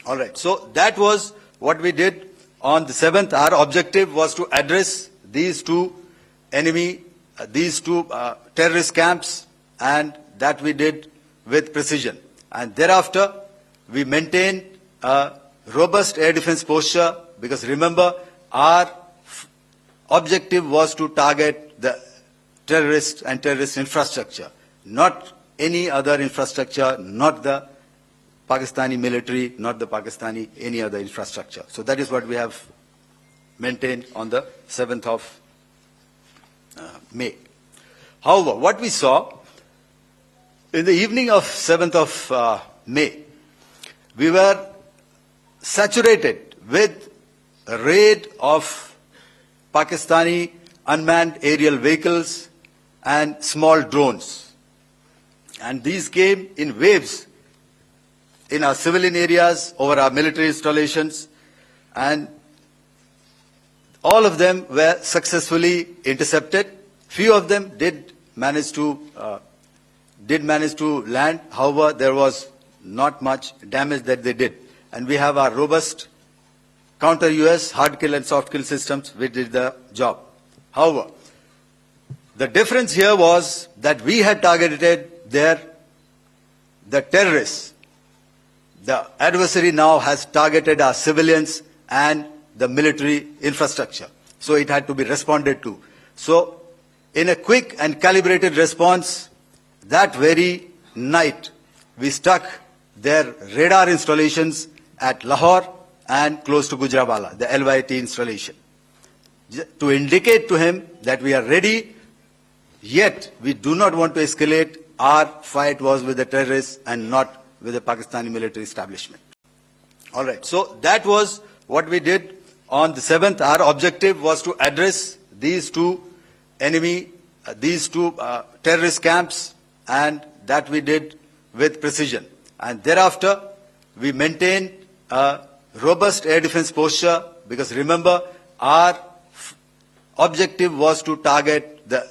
All right. So that was what we did on the 7th. Our objective was to address these two terrorist camps, and that we did with precision. And thereafter, we maintained a robust air defense posture, because remember, our objective was to target the terrorists and terrorist infrastructure, not any other infrastructure, not the Pakistani military, not the Pakistani any other infrastructure. So that is what we have maintained on the 7th of May. However, what we saw in the evening of 7th of May, we were saturated with a raid of Pakistani unmanned aerial vehicles and small drones. And these came in waves in our civilian areas, over our military installations, and all of them were successfully intercepted. Few of them did manage to land. However, there was not much damage that they did. And we have our robust counter-US hard kill and soft kill systems which did the job. However, the difference here was that we had targeted the terrorists. The adversary now has targeted our civilians and the military infrastructure. So it had to be responded to. So in a quick and calibrated response, that very night, we struck their radar installations at Lahore and close to Gujranwala, the LYT installation, to indicate to him that we are ready, yet we do not want to escalate. Our fight was with the terrorists and not with the Pakistani military establishment. All right. So that was what we did on the 7th. Our objective was to address these two terrorist camps, and that we did with precision. And thereafter, we maintained a robust air defense posture, because remember, our objective was to target the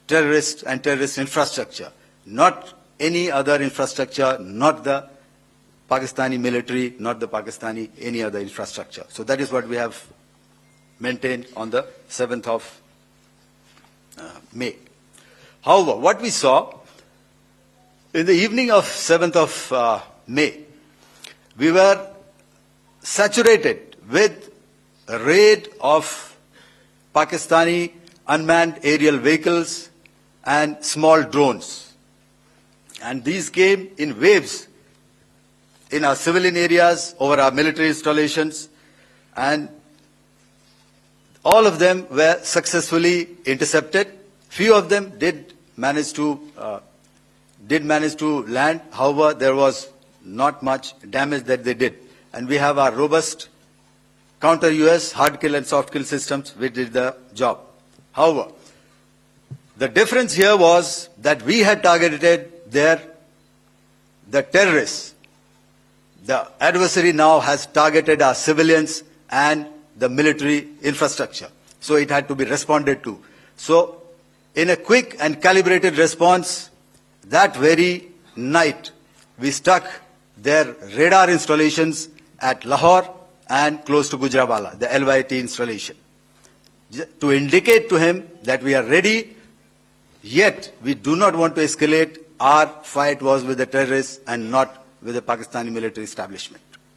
terrorists and terrorist infrastructure, not any other infrastructure, not the Pakistani military, not the Pakistani any other infrastructure. So that is what we have maintained on the 7th of May. However, what we saw in the evening of 7th of May, we were saturated with a raid of Pakistani unmanned aerial vehicles and small drones. And these came in waves in our civilian areas, over our military installations, and all of them were successfully intercepted. Few of them did manage to land. However, there was not much damage that they did. And we have our robust counter-US hard kill and soft kill systems which did the job. However, the difference here was that we had targeted the terrorists. The adversary now has targeted our civilians and the military infrastructure. So it had to be responded to. So in a quick and calibrated response, that very night, we struck their radar installations at Lahore and close to Gujranwala, the LYT installation, to indicate to him that we are ready, yet we do not want to escalate. Our fight was with the terrorists and not with the Pakistani military establishment.